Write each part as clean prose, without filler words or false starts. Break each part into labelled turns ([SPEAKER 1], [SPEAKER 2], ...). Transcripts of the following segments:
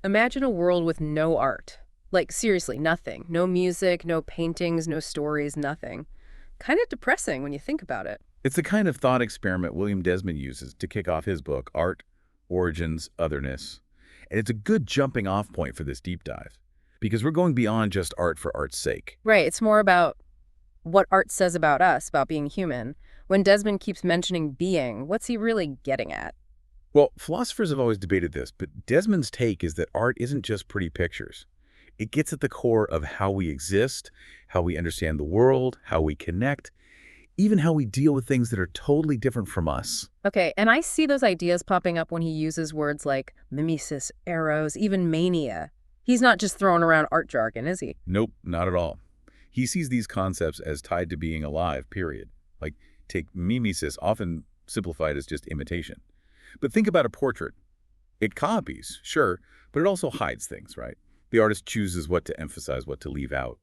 [SPEAKER 1] Imagine a world with no art. Like, seriously, nothing. No music, no paintings, no stories, nothing. Kind of depressing when you think about it.
[SPEAKER 2] It's the kind of thought experiment William Desmond uses to kick off his book, Art, Origins, Otherness. And it's a good jumping off point for this deep dive, because we're going beyond just art for art's sake.
[SPEAKER 1] Right, it's more about what art says about us, about being human. When Desmond keeps mentioning being, what's he really getting at?
[SPEAKER 2] Well, philosophers have always debated this, but Desmond's take is that art isn't just pretty pictures. It gets at the core of how we exist, how we understand the world, how we connect, even how we deal with things that are totally different from us.
[SPEAKER 1] Okay, and I see those ideas popping up when he uses words like mimesis, eros, even mania. He's not just throwing around art jargon, is he?
[SPEAKER 2] Nope, not at all. He sees these concepts as tied to being alive, period. Like, take mimesis, often simplified as just imitation. But think about a portrait. It copies, sure, but it also hides things, right? The artist chooses what to emphasize, what to leave out.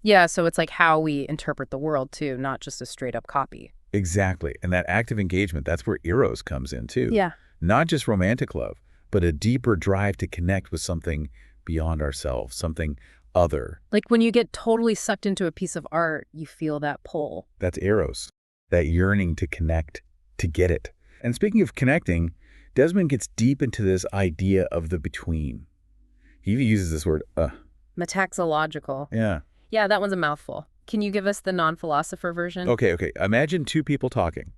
[SPEAKER 1] Yeah, so it's like how we interpret the world, too, not just a straight-up copy.
[SPEAKER 2] Exactly. And that active engagement, that's where eros comes in, too.
[SPEAKER 1] Yeah.
[SPEAKER 2] Not just romantic love, but a deeper drive to connect with something beyond ourselves, something other.
[SPEAKER 1] Like when you get totally sucked into a piece of art, you feel that pull.
[SPEAKER 2] That's eros, that yearning to connect, to get it. And speaking of connecting, Desmond gets deep into this idea of the between. He even uses this word,
[SPEAKER 1] Metaxological.
[SPEAKER 2] Yeah.
[SPEAKER 1] Yeah, that one's a mouthful. Can you give us the non-philosopher version?
[SPEAKER 2] Okay. Imagine two people talking.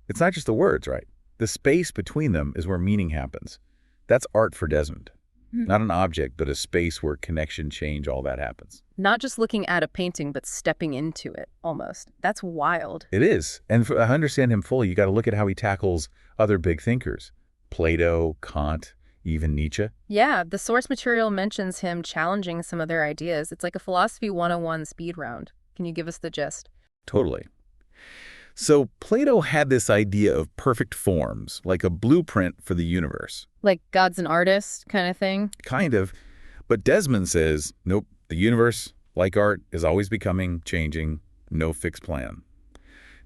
[SPEAKER 2] It's not just the words, right? The space between them is where meaning happens. That's art for Desmond. Not an object, but a space where connection, change, all that happens.
[SPEAKER 1] Not just looking at a painting, but stepping into it, almost. That's wild.
[SPEAKER 2] It is. And to understand him fully, you got to look at how he tackles other big thinkers. Plato, Kant, even Nietzsche.
[SPEAKER 1] Yeah, the source material mentions him challenging some of their ideas. It's like a philosophy 101 speed round. Can you give us the gist?
[SPEAKER 2] Totally. So Plato had this idea of perfect forms, like a blueprint for the universe.
[SPEAKER 1] Like God's an artist kind of thing?
[SPEAKER 2] Kind of. But Desmond says, nope, the universe, like art, is always becoming, changing, no fixed plan.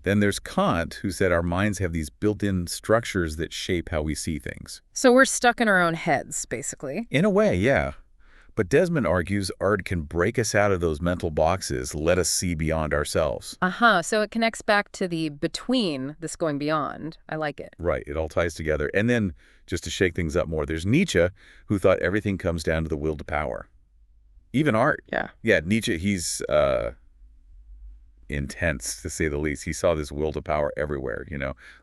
[SPEAKER 2] Then there's Kant, who said our minds have these built-in structures that shape how we see things.
[SPEAKER 1] So we're stuck in our own heads, basically.
[SPEAKER 2] In a way, yeah. But Desmond argues art can break us out of those mental boxes, let us see beyond ourselves.
[SPEAKER 1] So it connects back to the between, this going beyond. I like it.
[SPEAKER 2] Right, it all ties together. And then, just to shake things up more, there's Nietzsche, who thought everything comes down to the will to power. Even art.
[SPEAKER 1] Yeah.
[SPEAKER 2] Yeah, Nietzsche, he's intense, to say the least. He saw this will to power everywhere,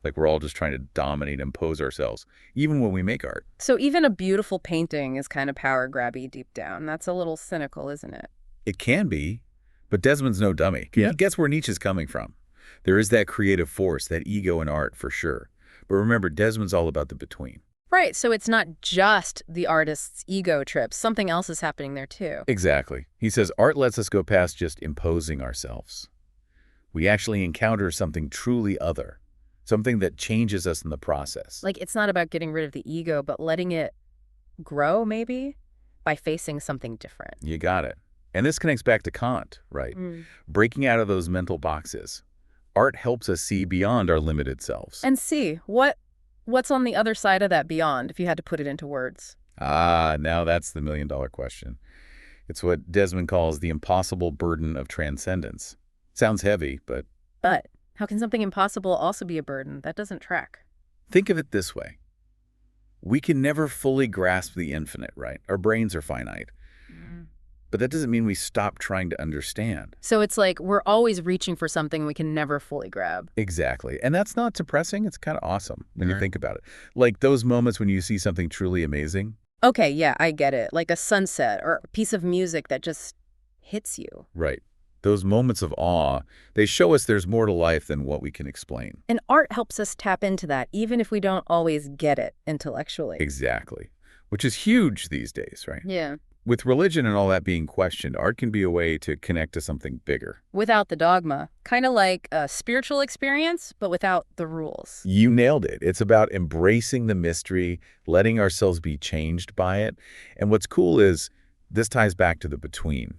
[SPEAKER 2] like we're all just trying to dominate, impose ourselves, even when we make art.
[SPEAKER 1] So even a beautiful painting is kind of power grabby deep down. That's a little cynical, isn't it?
[SPEAKER 2] It can be, but Desmond's no dummy.
[SPEAKER 1] Yeah.
[SPEAKER 2] He gets where Nietzsche's coming from. There is that creative force, that ego in art, for sure. But remember, Desmond's all about the between.
[SPEAKER 1] Right, so it's not just the artist's ego trips. Something else is happening there, too.
[SPEAKER 2] Exactly. He says art lets us go past just imposing ourselves. We actually encounter something truly other, something that changes us in the process.
[SPEAKER 1] Like, it's not about getting rid of the ego, but letting it grow, maybe, by facing something different.
[SPEAKER 2] You got it. And this connects back to Kant, right? Breaking out of those mental boxes. Art helps us see beyond our limited selves.
[SPEAKER 1] And see, what's on the other side of that beyond, if you had to put it into words?
[SPEAKER 2] Now that's the million-dollar question. It's what Desmond calls the impossible burden of transcendence. Sounds heavy, but...
[SPEAKER 1] But how can something impossible also be a burden? That doesn't track.
[SPEAKER 2] Think of it this way. We can never fully grasp the infinite, right? Our brains are finite. But that doesn't mean we stop trying to understand.
[SPEAKER 1] So it's like we're always reaching for something we can never fully grab.
[SPEAKER 2] Exactly. And that's not depressing. It's kind of awesome when you think about it. Like those moments when you see something truly amazing.
[SPEAKER 1] Okay, yeah, I get it. Like a sunset or a piece of music that just hits you.
[SPEAKER 2] Right. Those moments of awe, they show us there's more to life than what we can explain.
[SPEAKER 1] And art helps us tap into that, even if we don't always get it intellectually.
[SPEAKER 2] Exactly. Which is huge these days, right?
[SPEAKER 1] Yeah.
[SPEAKER 2] With religion and all that being questioned, art can be a way to connect to something bigger.
[SPEAKER 1] Without the dogma. Kind of like a spiritual experience, but without the rules.
[SPEAKER 2] You nailed it. It's about embracing the mystery, letting ourselves be changed by it. And what's cool is this ties back to the between.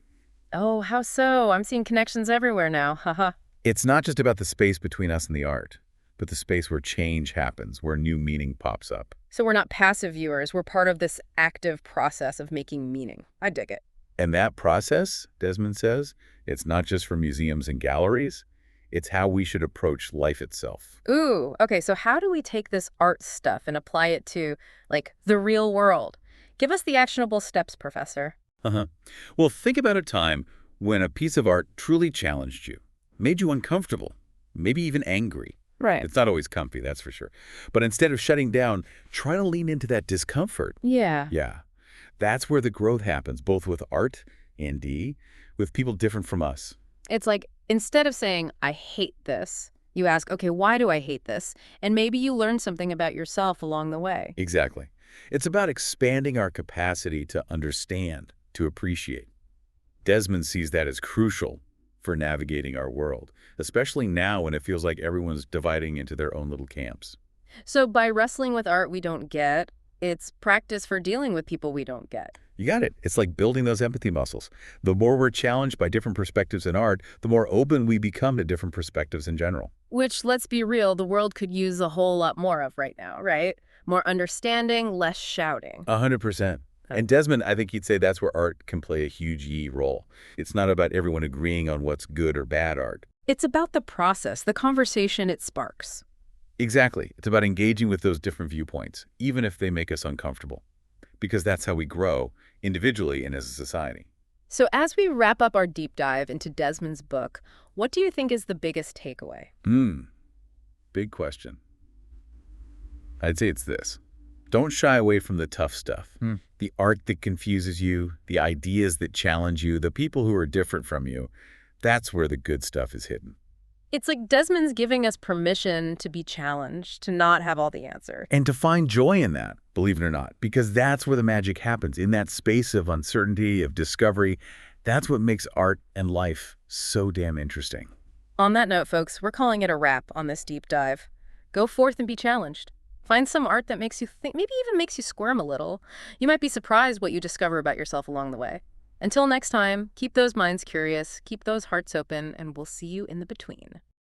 [SPEAKER 1] Oh, how so? I'm seeing connections everywhere now. Haha.
[SPEAKER 2] It's not just about the space between us and the art, but the space where change happens, where new meaning pops up.
[SPEAKER 1] So we're not passive viewers. We're part of this active process of making meaning. I dig it.
[SPEAKER 2] And that process, Desmond says, it's not just for museums and galleries. It's how we should approach life itself.
[SPEAKER 1] Ooh, okay, so how do we take this art stuff and apply it to, like, the real world? Give us the actionable steps, Professor.
[SPEAKER 2] Uh-huh. Well, think about a time when a piece of art truly challenged you, made you uncomfortable, maybe even angry.
[SPEAKER 1] Right.
[SPEAKER 2] It's not always comfy, that's for sure. But instead of shutting down, try to lean into that discomfort.
[SPEAKER 1] Yeah.
[SPEAKER 2] Yeah. That's where the growth happens, both with art and with people different from us.
[SPEAKER 1] It's like, instead of saying, I hate this, you ask, okay, why do I hate this? And maybe you learn something about yourself along the way.
[SPEAKER 2] Exactly. It's about expanding our capacity to understand, to appreciate. Desmond sees that as crucial for navigating our world, especially now when it feels like everyone's dividing into their own little camps.
[SPEAKER 1] So by wrestling with art we don't get, it's practice for dealing with people we don't get.
[SPEAKER 2] You got it. It's like building those empathy muscles. The more we're challenged by different perspectives in art, the more open we become to different perspectives in general.
[SPEAKER 1] Which, let's be real, the world could use a whole lot more of right now, right? More understanding, less shouting.
[SPEAKER 2] 100%. And Desmond, I think he'd say that's where art can play a huge role. It's not about everyone agreeing on what's good or bad art.
[SPEAKER 1] It's about the process, the conversation it sparks.
[SPEAKER 2] Exactly. It's about engaging with those different viewpoints, even if they make us uncomfortable. Because that's how we grow, individually and as a society.
[SPEAKER 1] So as we wrap up our deep dive into Desmond's book, what do you think is the biggest takeaway?
[SPEAKER 2] Big question. I'd say it's this. Don't shy away from the tough stuff. The art that confuses you, the ideas that challenge you, the people who are different from you. That's where the good stuff is hidden.
[SPEAKER 1] It's like Desmond's giving us permission to be challenged, to not have all the answers.
[SPEAKER 2] And to find joy in that, believe it or not, because that's where the magic happens, in that space of uncertainty, of discovery. That's what makes art and life so damn interesting.
[SPEAKER 1] On that note, folks, we're calling it a wrap on this deep dive. Go forth and be challenged. Find some art that makes you think, maybe even makes you squirm a little. You might be surprised what you discover about yourself along the way. Until next time, keep those minds curious, keep those hearts open, and we'll see you in the between.